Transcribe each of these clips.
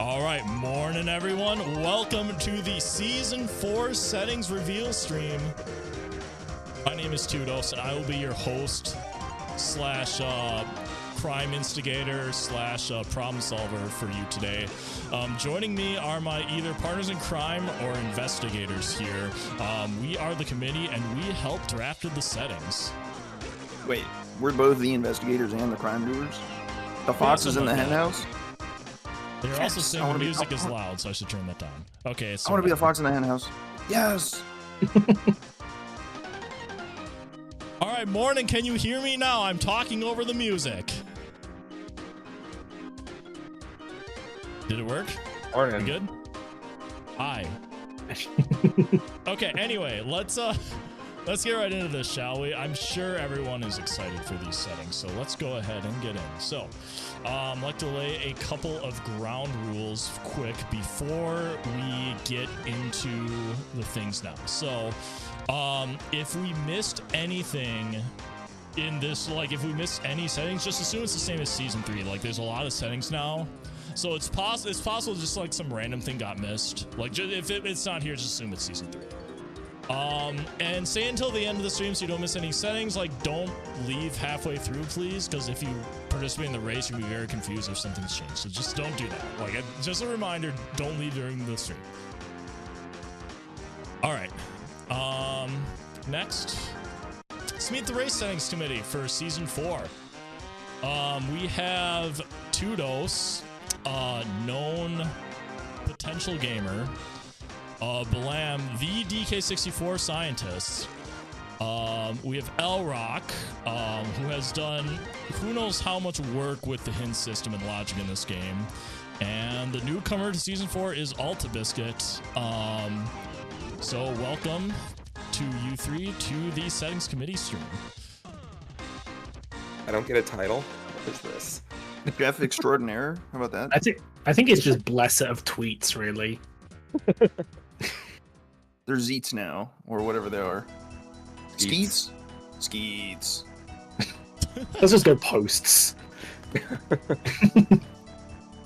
All right, morning everyone. Welcome to the Season 4 Settings Reveal stream. My name is Tudos, and I will be your host slash crime instigator slash problem solver for you today. Joining me are my either partners in crime or investigators here. We are the committee, and we helped drafted the settings. Wait, we're both the investigators and the crime doers? The fox is in the hen house? They're also saying the music is loud, so I should turn that down. Okay, I want to be the fox in the hen house. Yes! All right, morning, can you hear me now? I'm talking over the music. Did it work? Morning. Good? Hi. Okay, anyway, let's get right into this, shall we? I'm sure everyone is excited for these settings, so let's go ahead and get in. So, I'd like to lay a couple of ground rules quick before we get into the things now. So, if we missed anything in this, like if we missed any settings, just assume it's the same as Season 3. Like, there's a lot of settings now. So it's possible just like some random thing got missed. Like, if it's not here, just assume it's Season 3. And stay until the end of the stream so you don't miss any settings. Like, don't leave halfway through, please, because if you participate in the race, you'll be very confused if something's changed. So just don't do that. Like, just a reminder, don't leave during the stream. All right. Next, let's meet the race settings committee for Season 4. We have Tudos, known potential gamer, Balam, the DK64 scientist. We have L-Rock, who has done who knows how much work with the hint system and logic in this game. And the newcomer to Season 4 is Alta Biscuit. So welcome to you three to the settings committee stream. I don't get a title. What is this? Jeff Extraordinaire. How about that? I think it's just blesser of tweets, really. They're Zeets now, or whatever they are. Skeets? Skeets. Let's just go posts.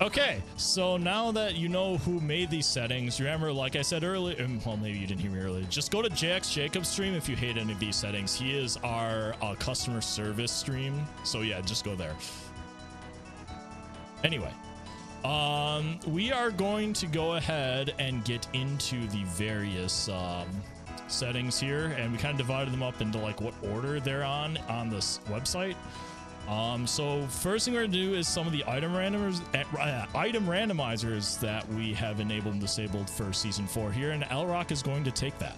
Okay, so now that you know who made these settings, remember, like I said earlier, well, maybe you didn't hear me earlier, just go to JX Jacob's stream if you hate any of these settings. He is our customer service stream, so yeah, just go there. Anyway, we are going to go ahead and get into the various settings here, and we kind of divided them up into like what order they're on this website. So first thing we're gonna do is some of the item randomizers that we have enabled and disabled for Season 4 here, and L-Rock is going to take that.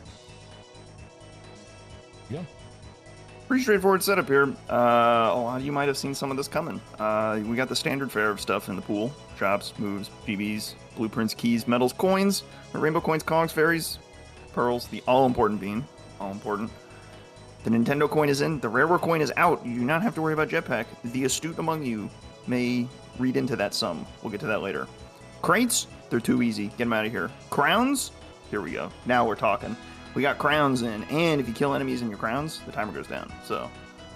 Yeah. Pretty straightforward setup here. A lot of you might have seen some of this coming. We got the standard fare of stuff in the pool. Shops, moves, PBs, blueprints, keys, medals, coins, rainbow coins, cogs, fairies, pearls, the all-important bean. All important. The Nintendo coin is in, the Rareware coin is out. You do not have to worry about Jetpack. The astute among you may read into that sum. We'll get to that later. Crates, they're too easy. Get them out of here. Crowns, here we go. Now we're talking. We got crowns in, and if you kill enemies in your crowns, the timer goes down. So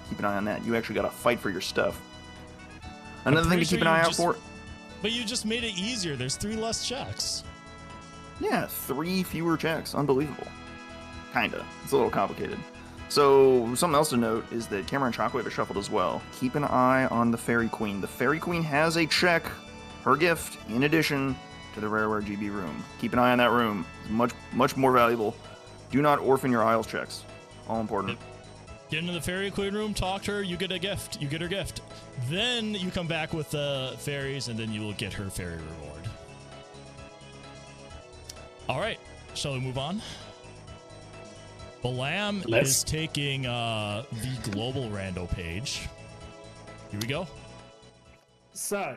keep an eye on that. You actually got to fight for your stuff. Another thing to keep an eye out for. But you just made it easier. There's 3 less checks. Yeah, 3 fewer checks. Unbelievable. Kinda. It's a little complicated. So, something else to note is that Camera and Shockwave are shuffled as well. Keep an eye on the Fairy Queen. The Fairy Queen has a check, her gift, in addition to the Rareware GB room. Keep an eye on that room. It's much more valuable. Do not orphan your Isles checks. All important. Get into the Fairy Queen room, talk to her, you get a gift. You get her gift. Then you come back with the fairies, and then you will get her fairy reward. All right, shall we move on? Balam is taking the global rando page. Here we go. So,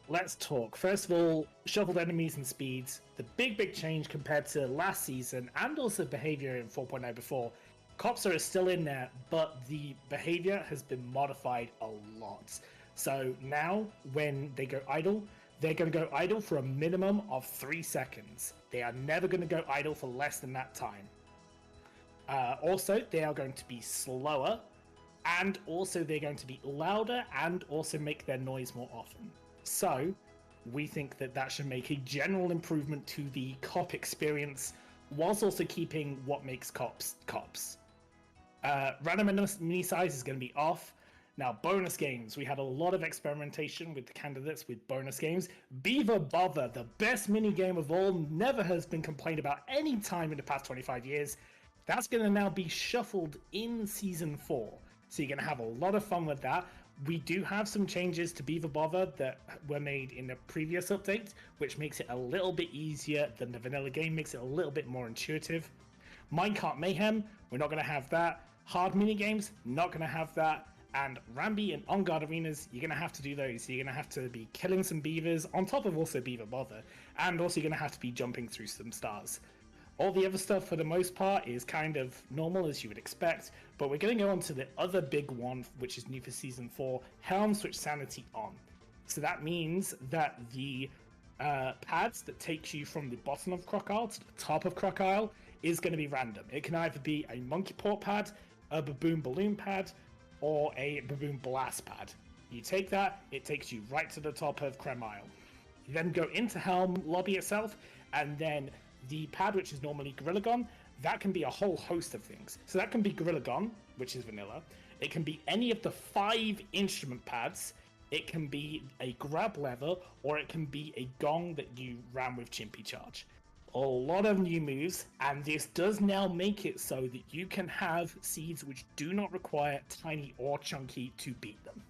let's talk. First of all, shuffled enemies and speeds. The big change compared to last season, and also behavior in 4.0 before. Cops are still in there, but the behavior has been modified a lot. So now, when they go idle, they're going to go idle for a minimum of 3 seconds. They are never going to go idle for less than that time. Also, they are going to be slower, and also they're going to be louder and also make their noise more often. So, we think that that should make a general improvement to the cop experience, whilst also keeping what makes cops cops. Random mini size is going to be off. Now, bonus games. We had a lot of experimentation with the candidates with bonus games. Beaver Bother, the best mini game of all, never has been complained about any time in the past 25 years. That's going to now be shuffled in Season 4. So you're going to have a lot of fun with that. We do have some changes to Beaver Bother that were made in the previous update, which makes it a little bit easier than the vanilla game, makes it a little bit more intuitive. Minecart Mayhem, we're not going to have that. Hard minigames, not going to have that. And Rambi and On Guard Arenas, you're going to have to do those. So you're going to have to be killing some beavers, on top of also Beaver Bother. And also you're going to have to be jumping through some stars. All the other stuff, for the most part, is kind of normal, as you would expect. But we're going to go on to the other big one, which is new for Season 4, Helm Switch Sanity On. So that means that the pads that take you from the bottom of Crocodile to the top of Crocodile is going to be random. It can either be a Monkey Paw pad, a Baboon Balloon pad, or a Baboon Blast pad. You take that, it takes you right to the top of Cremile. You then go into Helm lobby itself, and then the pad, which is normally Gorilla Gun, that can be a whole host of things. So that can be Gorilla Gun, which is vanilla. It can be any of the 5 instrument pads. It can be a grab lever, or it can be a gong that you ram with Chimpy Charge. A lot of new moves, and this does now make it so that you can have seeds which do not require Tiny or Chunky to beat them.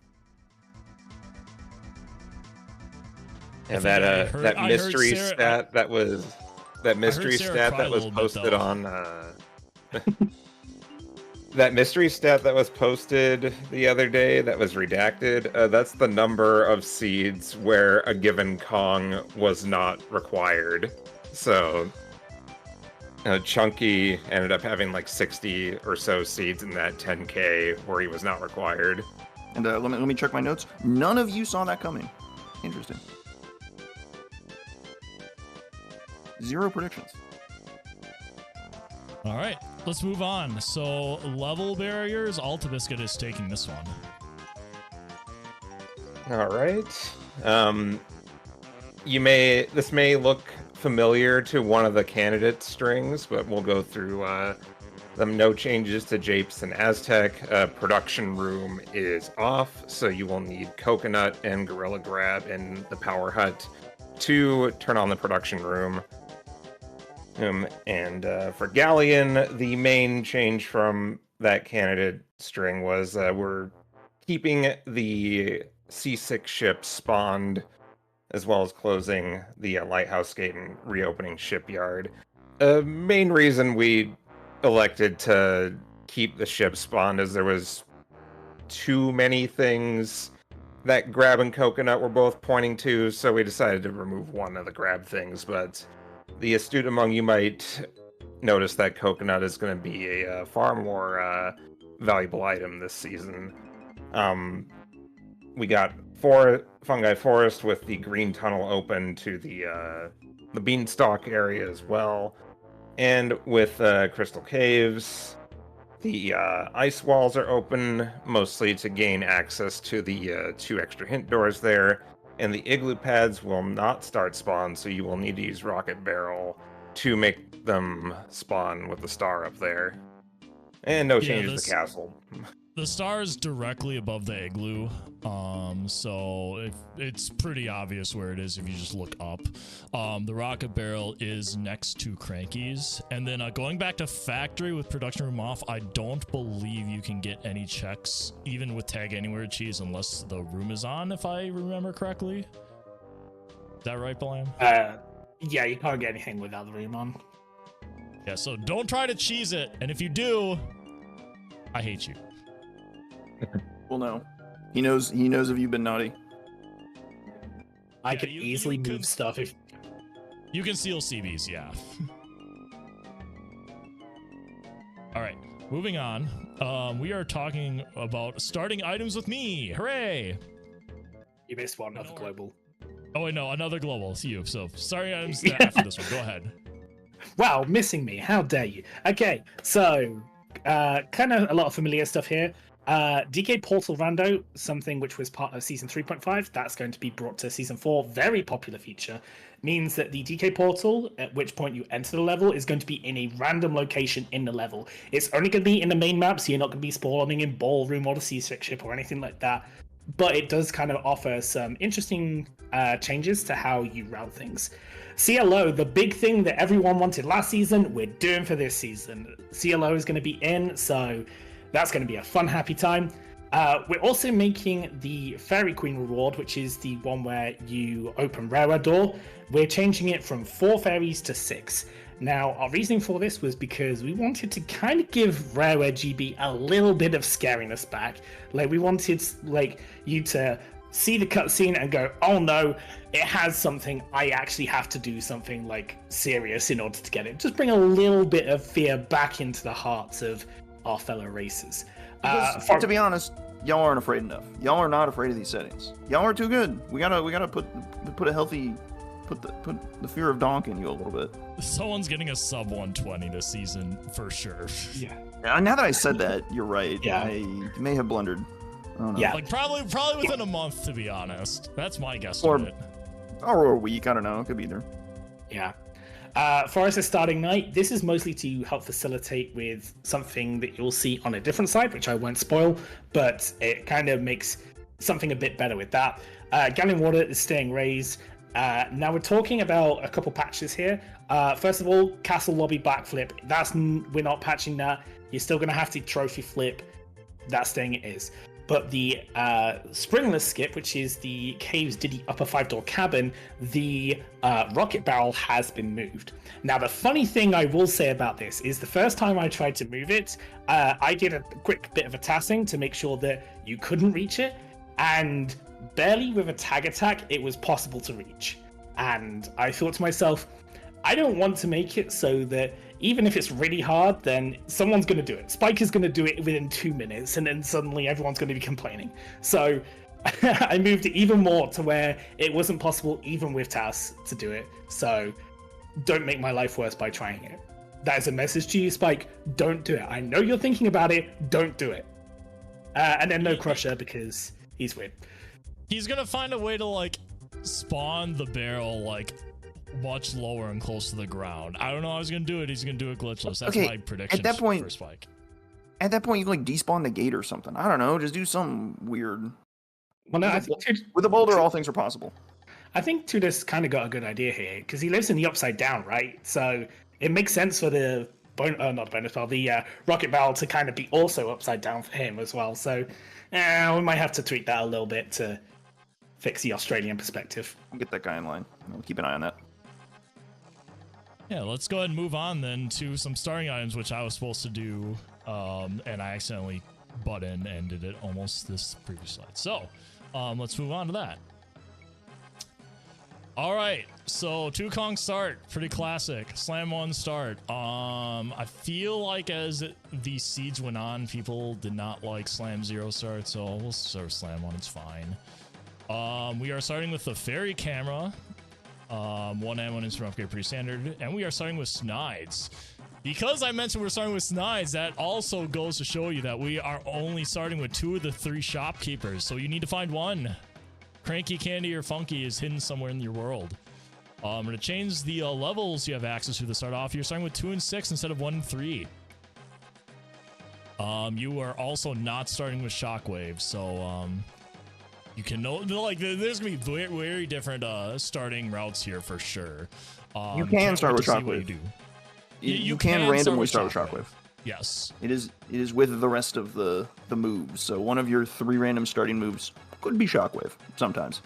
And that mystery stat that was posted on that mystery stat that was posted the other day that was redacted. That's the number of seeds where a given Kong was not required. So Chunky ended up having like 60 or so seeds in that 10K where he was not required. And let me check my notes. None of you saw that coming. Interesting. 0 predictions. All right, let's move on. So level barriers, Altabiscuit is taking this one. All right. This may look familiar to one of the candidate strings, but we'll go through them. No changes to Japes and Aztec. Production room is off, so you will need Coconut and Gorilla Grab in the Power Hut to turn on the production room. And for Galleon, the main change from that candidate string was we're keeping the C6 ship spawned, as well as closing the lighthouse gate and reopening shipyard. Main reason we elected to keep the ship spawned is there was too many things that Grab and Coconut were both pointing to, so we decided to remove one of the Grab things. But the astute among you might notice that Coconut is going to be a far more valuable item this season. We got Fungi Forest with the green tunnel open to the Beanstalk area as well. And with Crystal Caves, the ice walls are open, mostly to gain access to the 2 extra hint doors there. And the igloo pads will not start spawn, so you will need to use Rocket Barrel to make them spawn with the star up there. And no changes to the castle. The star is directly above the igloo, so it's pretty obvious where it is if you just look up. The rocket barrel is next to Cranky's, and then going back to factory with production room off, I don't believe you can get any checks, even with tag anywhere cheese, unless the room is on, if I remember correctly. Is that right, Blam? Yeah, you can't get anything without the room on. Yeah, so don't try to cheese it, and if you do, I hate you. Well, no. He knows if you've been naughty. I could easily move stuff if... You can steal CBs, yeah. All right, moving on. We are talking about starting items with me. Hooray! You missed one, another global. Oh, wait, no, another global. See you. So, starting items after this one. Go ahead. Wow, missing me. How dare you? Okay, so, kind of a lot of familiar stuff here. DK Portal Rando, something which was part of Season 3.5, that's going to be brought to Season 4. Very popular feature. Means that the DK Portal, at which point you enter the level, is going to be in a random location in the level. It's only going to be in the main map, so you're not going to be spawning in Ballroom or the C6 ship or anything like that. But it does kind of offer some interesting changes to how you route things. CLO, the big thing that everyone wanted last season, we're doing for this season. CLO is going to be in, so that's going to be a fun, happy time. We're also making the Fairy Queen reward, which is the one where you open Rare door. We're changing it from 4 fairies to 6. Now, our reasoning for this was because we wanted to kind of give Rareware GB a little bit of scariness back. Like, we wanted, like, you to see the cutscene and go, oh no, it has something, I actually have to do something, like, serious in order to get it. Just bring a little bit of fear back into the hearts of our fellow racers. To be honest, y'all aren't afraid enough. Y'all are not afraid of these settings. Y'all are too good. We gotta put a healthy, put the fear of donk in you a little bit. Someone's getting a sub 120 this season for sure. Yeah. Now that I said that, you're right. Yeah. I may have blundered. I don't know. Yeah. Like probably within a month, to be honest. That's my guess. Or a week. I don't know. It could be either. Yeah. Forest's starting night. This is mostly to help facilitate with something that you'll see on a different side, which I won't spoil, but it kind of makes something a bit better with that. Gallon Water is staying raised. Now we're talking about a couple patches here. First of all, Castle Lobby backflip. We're not patching that. You're still going to have to trophy flip. That's staying it is. But the springless skip, which is the Caves Diddy upper 5-door cabin, the rocket barrel has been moved. Now, the funny thing I will say about this is the first time I tried to move it, I did a quick bit of a tassing to make sure that you couldn't reach it, and barely with a tag attack, it was possible to reach. And I thought to myself, I don't want to make it so that even if it's really hard, then someone's going to do it. Spike is going to do it within 2 minutes, and then suddenly everyone's going to be complaining. So I moved it even more to where it wasn't possible, even with TAS, to do it. So don't make my life worse by trying it. That is a message to you, Spike. Don't do it. I know you're thinking about it. Don't do it. And then no Crusher, because he's weird. He's going to find a way to, like, spawn the barrel, like, much lower and close to the ground. I don't know how he's gonna do it. He's gonna do it glitchless. That's my prediction. At that point, for Spike. At that point, you can like despawn the gate or something. I don't know. Just do something weird. Well, no, I think with a boulder, all things are possible. I think Tudor's kind of got a good idea here because he lives in the upside down, right? So it makes sense for the rocket barrel to kind of be also upside down for him as well. So we might have to tweak that a little bit to fix the Australian perspective. I'll get that guy in line. I'll keep an eye on that. Yeah, let's go ahead and move on then to some starting items, which I was supposed to do, and I accidentally butt in and did it almost this previous slide. So, let's move on to that. All right, so 2 Kong start, pretty classic. Slam 1 start. I feel like as the siege went on, people did not like Slam 0 start, so we'll start Slam 1, it's fine. We are starting with the fairy camera. 1 and 1 instrument upgrade, pretty standard. And we are starting with Snides. Because I mentioned we're starting with Snides, that also goes to show you that we are only starting with 2 of the 3 shopkeepers. So you need to find one. Cranky, Candy, or Funky is hidden somewhere in your world. I'm going to change the levels you have access to start off. You're starting with 2 and 6 instead of 1 and 3. You are also not starting with Shockwave, so you can know, like, there's gonna be very different starting routes here for sure. You can start with Shockwave. You can randomly start with Shockwave. Yes. It is with the rest of the moves. So one of your 3 random starting moves could be Shockwave sometimes.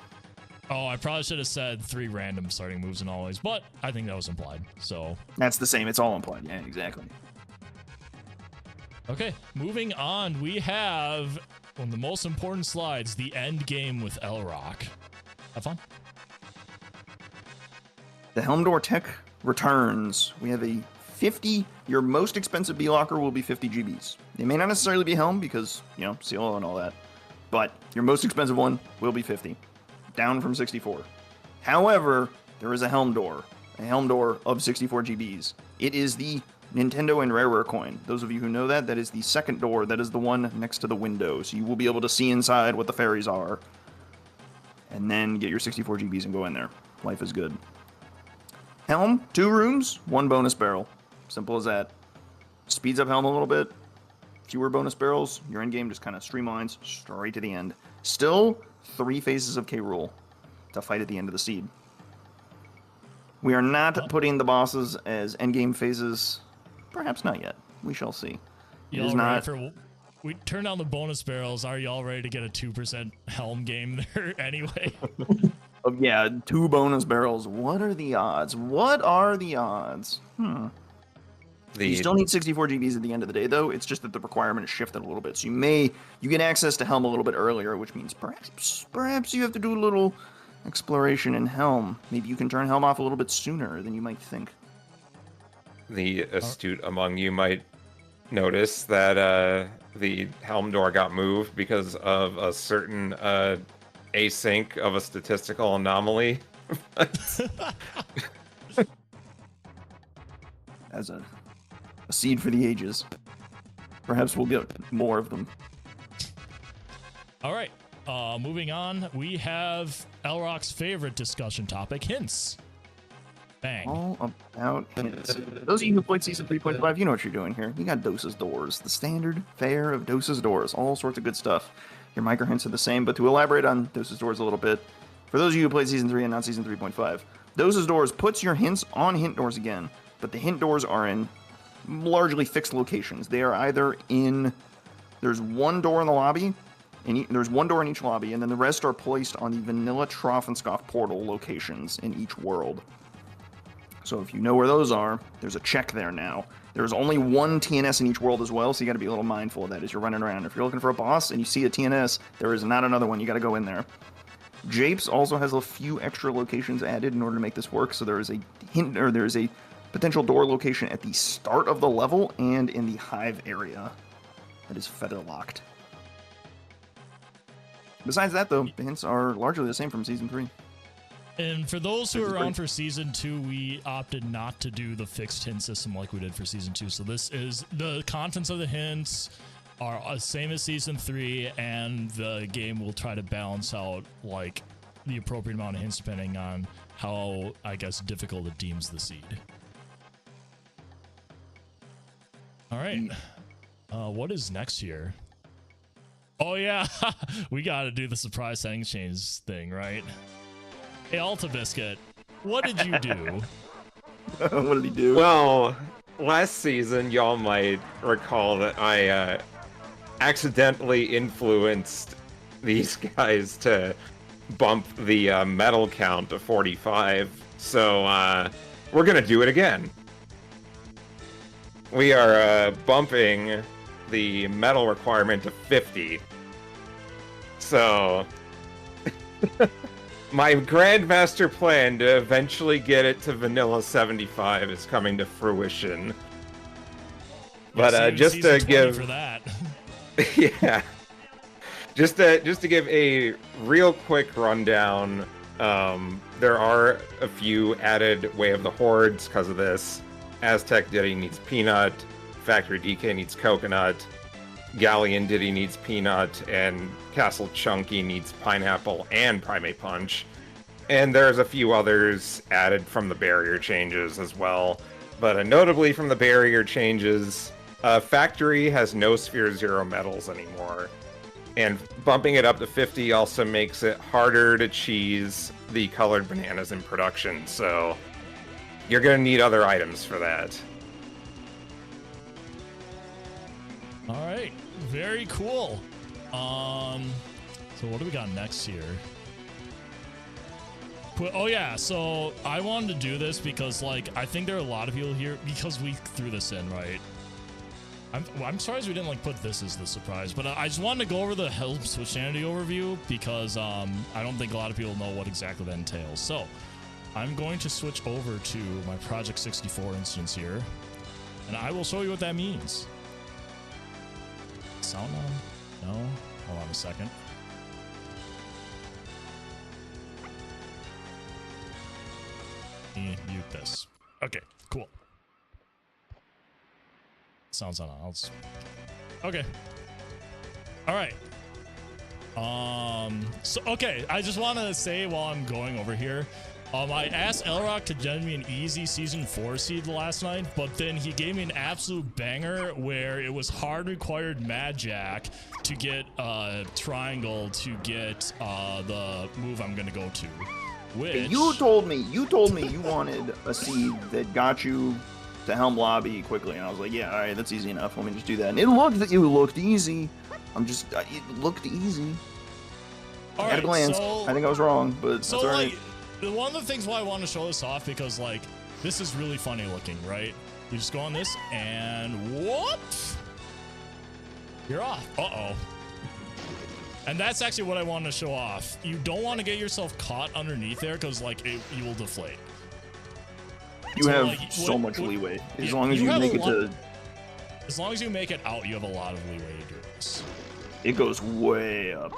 Oh, I probably should have said 3 random starting moves and always, but I think that was implied. So that's the same. It's all implied. Yeah, exactly. Okay, moving on. We have one of the most important slides, the end game with L-Rock. Have fun. The Helm door tech returns. We have a 50. Your most expensive B-Locker will be 50 GBs. It may not necessarily be Helm because, you know, CLO and all that. But your most expensive one will be 50. Down from 64. However, there is a Helm door of 64 GBs. It is the Nintendo and Rarer coin. Those of you who know that, that is the second door. That is the one next to the window. So you will be able to see inside what the fairies are. And then get your 64 GBs and go in there. Life is good. Helm, 2 rooms, 1 bonus barrel. Simple as that. Speeds up Helm a little bit. Fewer bonus barrels. Your end game just kind of streamlines straight to the end. Still 3 phases of K. Rool to fight at the end of the seed. We are not putting the bosses as endgame phases. Perhaps not yet. We shall see. It is not. We turn down the bonus barrels. Are y'all ready to get a 2% Helm game there anyway? Yeah, 2 bonus barrels. What are the odds? What are the odds? You still need 64 GBs at the end of the day, though. It's just that the requirement is shifted a little bit. So you get access to Helm a little bit earlier, which means perhaps you have to do a little exploration in Helm. Maybe you can turn Helm off a little bit sooner than you might think. The astute among you might notice that the Helm door got moved because of a certain async of a statistical anomaly. As a seed for the ages. Perhaps we'll get more of them. All right. Moving on, we have Elrock's favorite discussion topic, hints. Bang. All about hints. Those of you who played Season 3.5, you know what you're doing here. You got Doses Doors, the standard fare of Doses Doors, all sorts of good stuff. Your micro hints are the same, but to elaborate on Doses Doors a little bit, for those of you who played Season 3 and not Season 3.5, Doses Doors puts your hints on hint doors again, but the hint doors are in largely fixed locations. They are either in... There's one door in the lobby, there's one door in each lobby, and then the rest are placed on the vanilla Trough and Scoff portal locations in each world. So if you know where those are, there's a check there now. There's only one TNS in each world as well, so you got to be a little mindful of that as you're running around. If you're looking for a boss and you see a TNS, there is not another one. You got to go in there. Japes also has a few extra locations added in order to make this work. So there is a hint, or there is a potential door location at the start of the level and in the hive area that is feather locked. Besides that, though, the hints are largely the same from Season 3. And for those who are around for Season 2, we opted not to do the fixed hint system like we did for Season 2. So this is the contents of the hints are same as Season 3, and the game will try to balance out like the appropriate amount of hints depending on how, I guess, difficult it deems the seed. All right. What is next here? Oh, yeah. We got to do the surprise settings change thing, right? Hey, Alta Biscuit, what did you do? What did he do? Well, last season, y'all might recall that I accidentally influenced these guys to bump the medal count to 45. So we're going to do it again. We are bumping the medal requirement to 50. So... My Grandmaster plan to eventually get it to vanilla 75 is coming to fruition. But just to give for that. yeah. Just to give a real quick rundown, there are a few added Way of the Hordes because of this. Aztec Diddy needs peanut, Factory DK needs coconut, Galleon Diddy needs peanut, and Castle Chunky needs pineapple and Primate Punch. And there's a few others added from the barrier changes as well. But notably from the barrier changes, Factory has no Sphere Zero medals anymore. And bumping it up to 50 also makes it harder to cheese the colored bananas in production. So you're going to need other items for that. All right. Very cool. So what do we got next here? Oh yeah, so I wanted to do this because like I think there are a lot of people here because we threw this in, right? I'm surprised we didn't like put this as the surprise, but I just wanted to go over the Helm switchsanity overview because I don't think a lot of people know what exactly that entails. So I'm going to switch over to my Project 64 instance here, and I will show you what that means. Sound on? No? Hold on a second. Mute this. Okay, cool. Sounds on. Okay. All right. So okay, I just want to say while I'm going over here, I asked Elrock to gen me an easy season 4 seed last night, but then he gave me an absolute banger where it was hard required Mad Jack to get triangle to get the move I'm gonna go to. Which You told me you wanted a seed that got you to Helm lobby quickly, and I was like, yeah, all right, that's easy enough. Let me just do that. And it looked easy. It looked easy. all At a right, glance, so, I think I was wrong, but so that's all right. like one of the things why I want to show this off because like this is really funny looking, right? You just go on this and whoop, you're off. Uh-oh. And that's actually what I want to show off. You don't want to get yourself caught underneath there because like you will deflate. You So, have like, so much leeway as yeah, long as you have make a it lot- to. As long as you make it out, you have a lot of leeway to do this. It goes way up,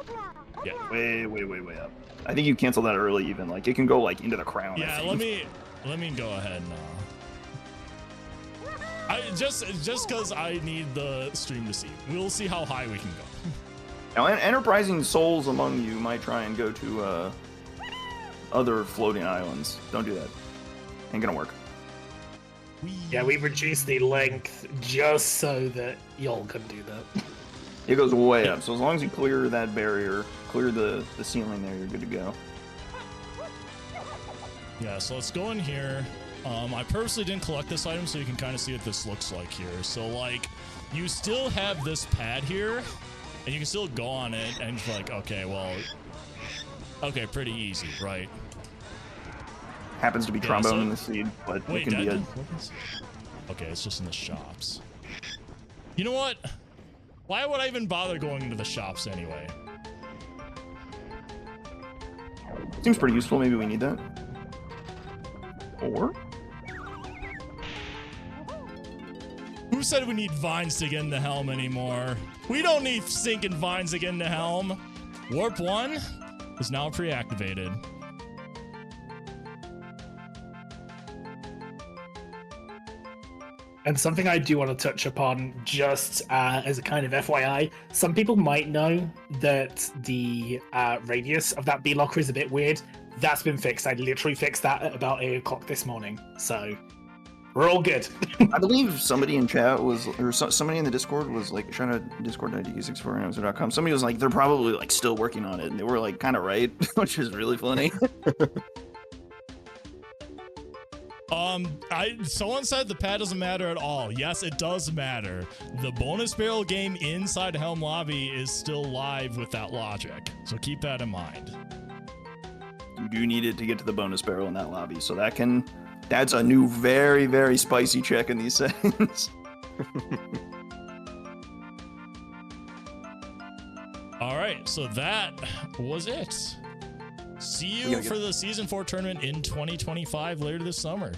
Yeah. way up. I think you cancel that early, even like it can go like into the crown. I Yeah, think. let me go ahead and I just because I need the stream to see. We'll see how high we can go. Now, enterprising souls among you might try and go to other floating islands. Don't do that. Ain't gonna work. Yeah, we reduced the length just so that y'all can do that. It goes way up. So as long as you clear that barrier, clear the ceiling there, you're good to go. Yeah, so let's go in here. I purposely didn't collect this item so you can kind of see what this looks like here. So like, you still have this pad here, and you can still go on it, and you're like, okay, well, okay, pretty easy, right? Happens to be Yeah, trombone so- in the seed, but Wait, it can be a. okay, it's just in the shops. You know what? Why would I even bother going into the shops anyway? Seems pretty useful. Maybe we need that. Or Who said we need vines to get into Helm anymore? We don't need sinking vines to get into Helm. Warp 1 is now pre-activated. And something I do want to touch upon, just as a kind of FYI, some people might know that the radius of that B-locker is a bit weird. That's been fixed. I literally fixed that at about 8 o'clock this morning. So we're all good. I believe somebody in chat was, or somebody in the Discord was like trying to discord.dk64.com. Somebody was like, they're probably like still working on it, and they were like kind of right, which is really funny. Someone said the pad doesn't matter at all. Yes, it does matter. The bonus barrel game inside Helm Lobby is still live with that logic. So keep that in mind. You do need it to get to the bonus barrel in that lobby, so that's a new very, very spicy check in these settings. All right, so that was it. See you for the Season 4 tournament in 2025 later this summer.